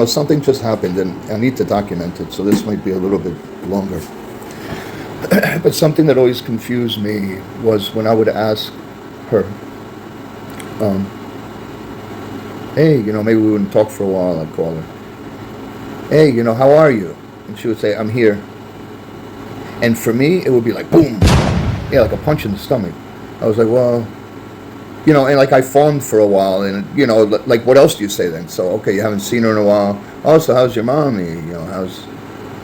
Something just happened, and I need to document it, so this might be a little bit longer. But something that always confused me was when I would ask her, hey, maybe we wouldn't talk for a while, I'd call her. Hey, how are you? And she would say, I'm here. And for me, it would be like, boom. Yeah, like a punch in the stomach. I was like, well, and like I fawned for a while, and, like what else do you say then? So, okay, you haven't seen her in a while. Oh, so how's your mommy?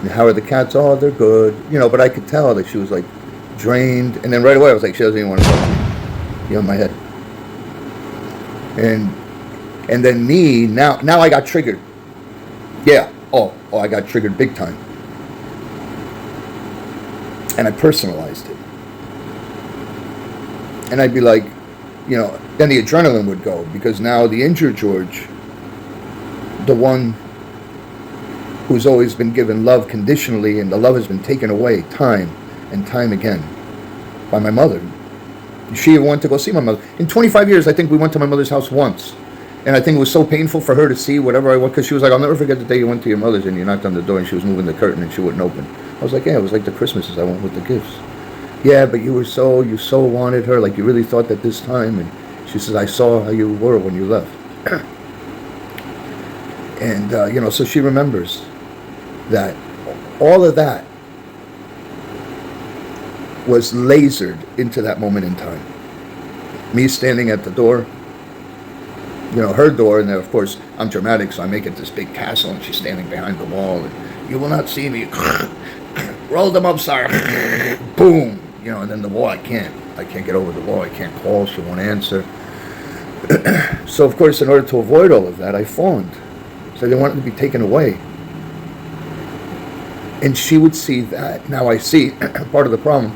How are the cats? Oh, they're good. But I could tell that she was like drained. And then right away I was like, she doesn't even want to talk to me. In my head. And then me, now I got triggered. Yeah. Oh, I got triggered big time. And I personalized it. And I'd be like, then the adrenaline would go, because now the injured George, the one who's always been given love conditionally, and the love has been taken away time and time again by my mother. She wanted to go see my mother. In 25 years, I think we went to my mother's house once. And I think it was so painful for her to see whatever I want, because she was like, I'll never forget the day you went to your mother's and you knocked on the door and she was moving the curtain and she wouldn't open. I was like, yeah, it was like the Christmases I went with the gifts. Yeah, but you so wanted her, like you really thought that this time. And she says, I saw how you were when you left. And, so she remembers that all of that was lasered into that moment in time. Me standing at the door, her door, and then of course I'm dramatic, so I make it this big castle, and she's standing behind the wall, and you will not see me. Roll them up, sire. Boom. And then the wall, I can't get over the wall. I can't call. She won't answer. So of course, in order to avoid all of that, I fawned. So I didn't want it to be taken away. And she would see that. Now I see part of the problem.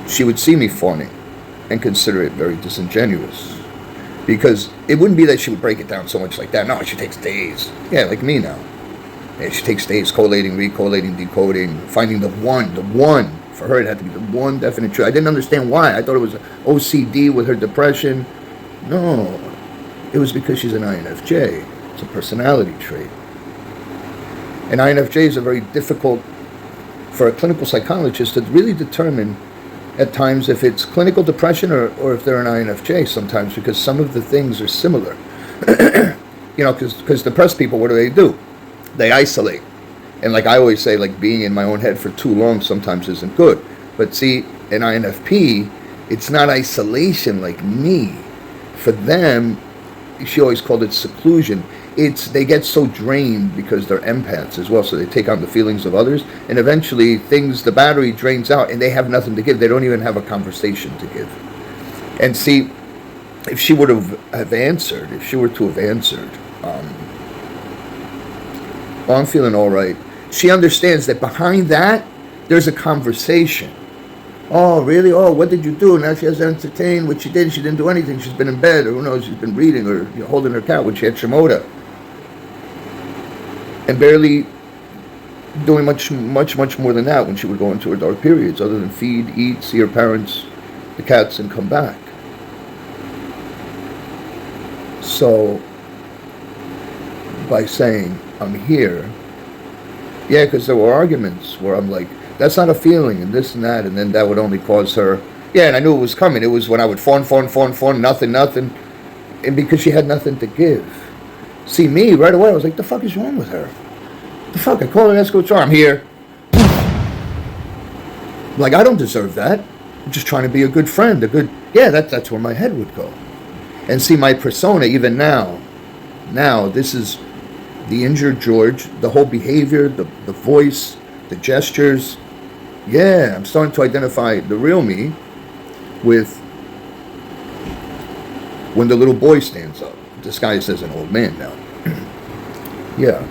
She would see me fawning and consider it very disingenuous. Because it wouldn't be that she would break it down so much like that. No, she takes days. Yeah, like me now. Yeah, she takes days collating, recollating, decoding, finding the one. For her, it had to be the one definite truth. I didn't understand why. I thought it was OCD with her depression. No, it was because she's an INFJ. It's a personality trait. And INFJs are very difficult for a clinical psychologist to really determine at times if it's clinical depression or if they're an INFJ sometimes, because some of the things are similar. Because depressed people, what do? They isolate. And like I always say, like being in my own head for too long sometimes isn't good. But see, an INFP, it's not isolation like me. For them, she always called it seclusion. They get so drained because they're empaths as well, so they take on the feelings of others, and eventually the battery drains out, and they have nothing to give. They don't even have a conversation to give. And see, if she were to have answered, I'm feeling all right, she understands that behind that, there's a conversation. Oh, really? Oh, what did you do? Now she has to entertain what she did. She didn't do anything. She's been in bed, or who knows, she's been reading, or holding her cat when she had Shimoda. And barely doing much more than that when she would go into her dark periods, other than feed, eat, see her parents, the cats, and come back. So, by saying, I'm here, yeah, because there were arguments where I'm like, that's not a feeling, and this and that, and then that would only cause her, yeah, and I knew it was coming. It was when I would fawn, nothing, and because she had nothing to give. See, me, right away, I was like, the fuck is wrong with her? The fuck, I call her and ask her what's wrong. I'm here. Like, I don't deserve that. I'm just trying to be a good friend, that's where my head would go. And see, my persona, even now, this is the injured George, the whole behavior, the voice, the gestures. Yeah, I'm starting to identify the real me with when the little boy stands up. Disguised as an old man now. Yeah.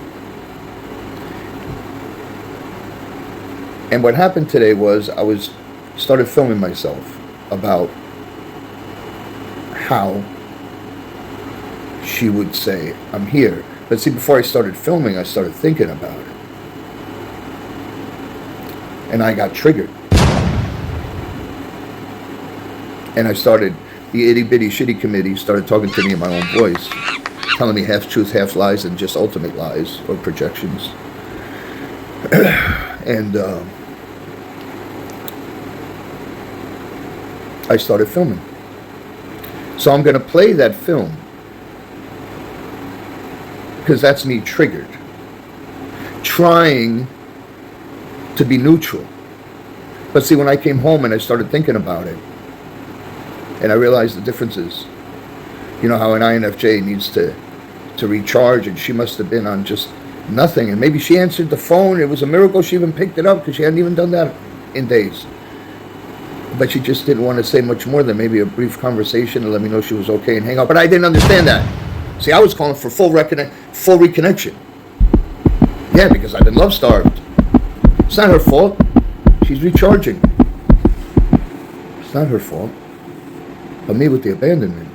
And what happened today was I started filming myself about how she would say, I'm here. But see, before I started filming, I started thinking about it. And I got triggered. And the itty bitty shitty committee started talking to me in my own voice. telling me half truth, half lies, and just ultimate lies or projections. And I started filming. So I'm going to play that film because that's me triggered, trying to be neutral. But see, when I came home and I started thinking about it, and I realized the differences, you know how an infj needs to recharge, and she must have been on just nothing, and maybe she answered the phone. It was a miracle she even picked it up, because she hadn't even done that in days. But she just didn't want to say much more than maybe a brief conversation to let me know she was okay and hang up. But I didn't understand that. See, I was calling for full reconnection. Yeah, because I've been love starved. It's not her fault. She's recharging. It's not her fault. But me with the abandonment.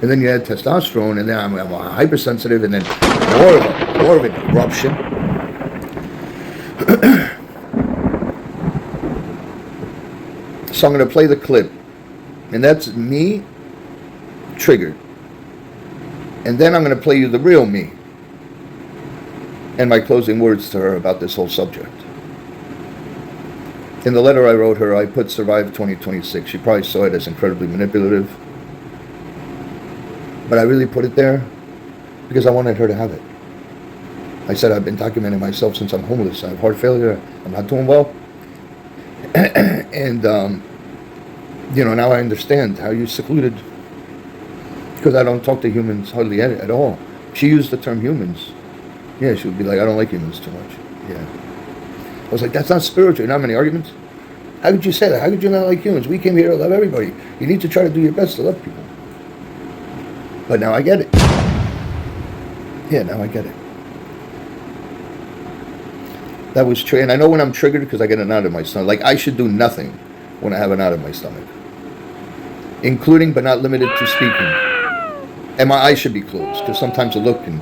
And then you add testosterone, and then I'm hypersensitive, and then more of an eruption. So I'm going to play the clip, and that's me triggered. And then I'm going to play you the real me and my closing words to her about this whole subject. In the letter I wrote her, I put survive 2026. She probably saw it as incredibly manipulative. But I really put it there because I wanted her to have it. I said I've been documenting myself since I'm homeless. I have heart failure. I'm not doing well. And, now I understand how you're secluded. Because I don't talk to humans hardly at all. She used the term humans. Yeah, she would be like, I don't like humans too much. Yeah. I was like, that's not spiritual. You know how many arguments? How could you say that? How could you not like humans? We came here to love everybody. You need to try to do your best to love people. But now I get it. Yeah, now I get it. That was true. And I know when I'm triggered because I get a knot in my stomach. Like, I should do nothing when I have a knot in my stomach. Including, but not limited to, speaking. And my eyes should be closed, because sometimes I look and,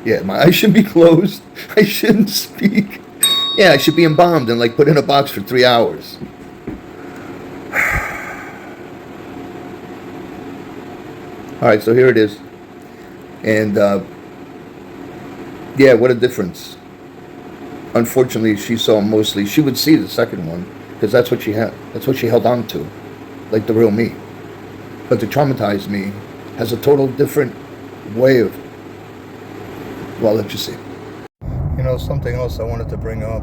yeah, my eyes should be closed. I shouldn't speak. Yeah, I should be embalmed and, put in a box for 3 hours. All right, so here it is. And, yeah, what a difference. Unfortunately, she saw mostly, she would see the second one, because that's what she had. That's what she held on to, like the real me. But to traumatize me has a total different way of, well, let's just see. Something else I wanted to bring up.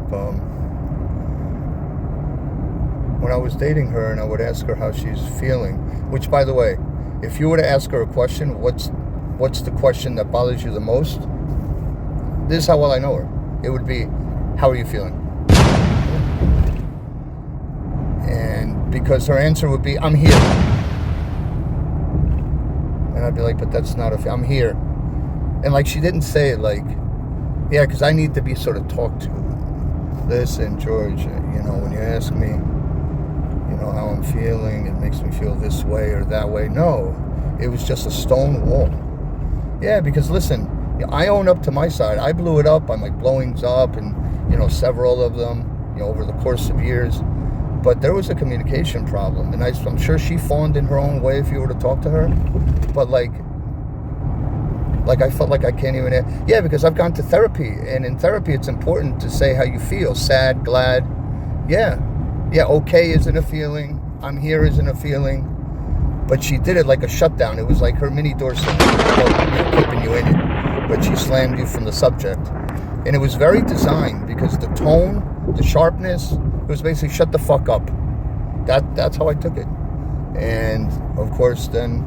When I was dating her and I would ask her how she's feeling, which, by the way, if you were to ask her a question, what's the question that bothers you the most? This is how well I know her. It would be, how are you feeling? And because her answer would be, I'm here. And I'd be like, but that's not I'm here. And she didn't say it yeah, because I need to be sort of talked to. Listen, George, when you ask me, how I'm feeling, it makes me feel this way or that way. No, it was just a stone wall. Yeah, because listen, I own up to my side. I blew it up. I'm blowings up and, several of them, over the course of years. But there was a communication problem. And I'm sure she fawned in her own way if you were to talk to her. But I felt like I can't even... Yeah, because I've gone to therapy. And in therapy, it's important to say how you feel. Sad, glad. Yeah. Yeah, okay isn't a feeling. I'm here isn't a feeling. But she did it like a shutdown. It was like her mini dorsal, keeping you in it. But she slammed you from the subject. And it was very designed because the tone, the sharpness, it was basically shut the fuck up. That's how I took it. And, of course, then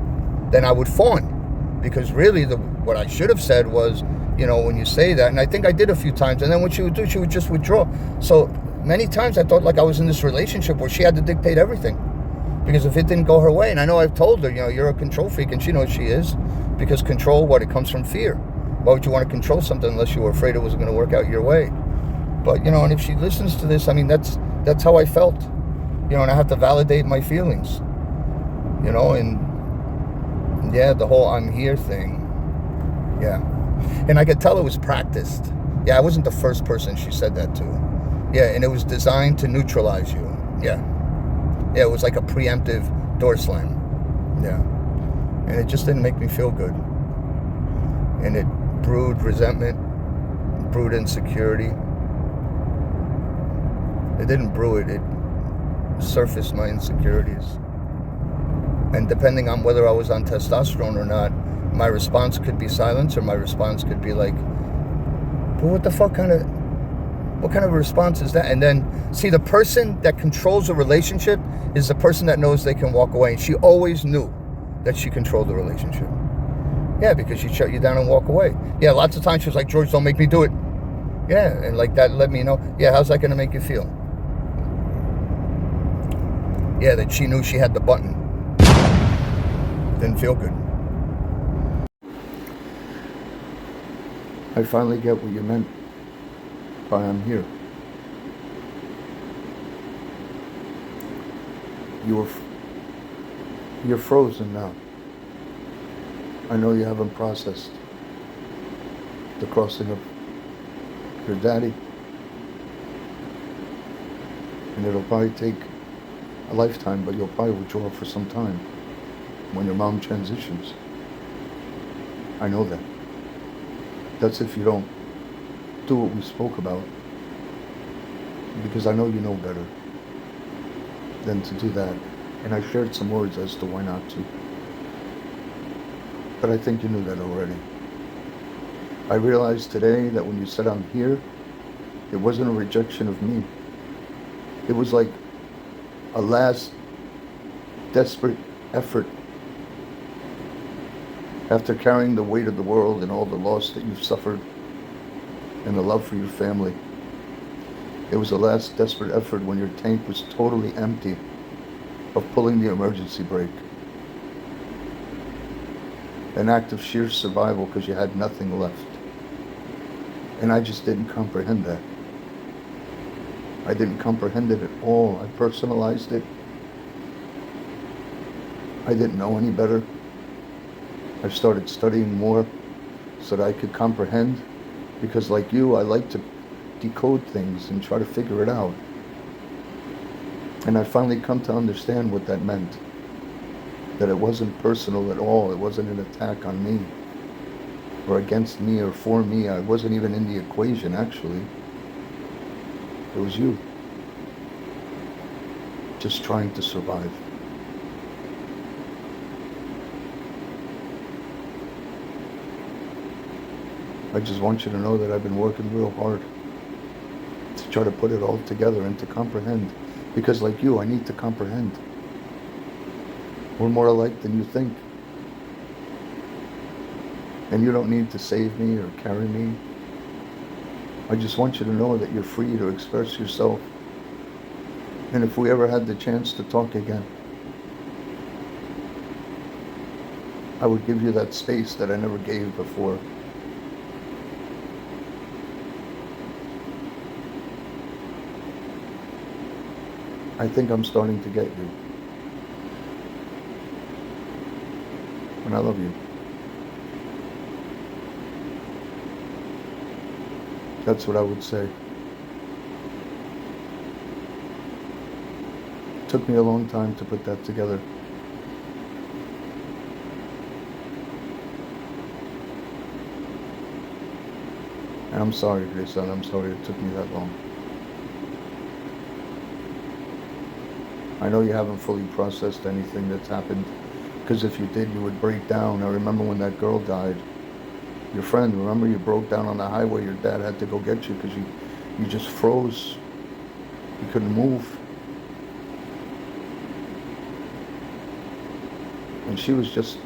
I would fawn. Because really, what I should have said was, when you say that, and I think I did a few times, and then what she would do, she would just withdraw. So many times I thought I was in this relationship where she had to dictate everything. Because if it didn't go her way, and I know I've told her, you're a control freak, and she knows she is, because control, it comes from fear. Why would you want to control something unless you were afraid it wasn't going to work out your way? But, and if she listens to this, that's how I felt. And I have to validate my feelings. And yeah, the whole I'm here thing. Yeah. And I could tell it was practiced. Yeah, I wasn't the first person she said that to. Yeah, and it was designed to neutralize you. Yeah. Yeah, it was like a preemptive door slam. Yeah. And it just didn't make me feel good. and it brewed resentment, brewed insecurity. It didn't brew it, it surfaced my insecurities. And depending on whether I was on testosterone or not, my response could be silence, or my response could be like, but what the fuck what kind of response is that? And then, see, the person that controls a relationship is the person that knows they can walk away. And she always knew that she controlled the relationship. Yeah, because she'd shut you down and walk away. Yeah, lots of times she was like, George, don't make me do it. Yeah, and like that let me know, yeah, how's that going to make you feel? Yeah, that she knew she had the button. Didn't feel good. I finally get what you meant by I'm here. You're frozen now. I know you haven't processed the crossing of your daddy, and it'll probably take a lifetime, but you'll probably withdraw for some time when your mom transitions. I know that. That's if you don't do what we spoke about, because I know you know better than to do that. And I shared some words as to why not to. But I think you knew that already. I realized today that when you said I'm here, it wasn't a rejection of me. It was like a last desperate effort after carrying the weight of the world and all the loss that you've suffered and the love for your family. It was a last desperate effort when your tank was totally empty of pulling the emergency brake. An act of sheer survival because you had nothing left. And I just didn't comprehend that. I didn't comprehend it at all. I personalized it. I didn't know any better. I started studying more so that I could comprehend, because like you, I like to decode things and try to figure it out. And I finally come to understand what that meant. That it wasn't personal at all. It wasn't an attack on me or against me or for me. I wasn't even in the equation, actually. It was you. Just trying to survive. I just want you to know that I've been working real hard to try to put it all together and to comprehend. Because like you, I need to comprehend. We're more alike than you think. And you don't need to save me or carry me. I just want you to know that you're free to express yourself. And if we ever had the chance to talk again, I would give you that space that I never gave before. I think I'm starting to get you. And I love you. That's what I would say. It took me a long time to put that together. And I'm sorry, Grayson. I'm sorry it took me that long. I know you haven't fully processed anything that's happened, because if you did, you would break down. I remember when that girl died, your friend, remember you broke down on the highway, your dad had to go get you because you just froze. You couldn't move. And she was just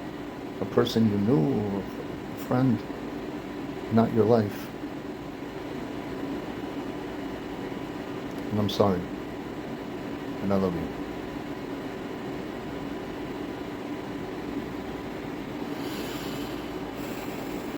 a person you knew, or a friend, not your life. And I'm sorry. And I love you.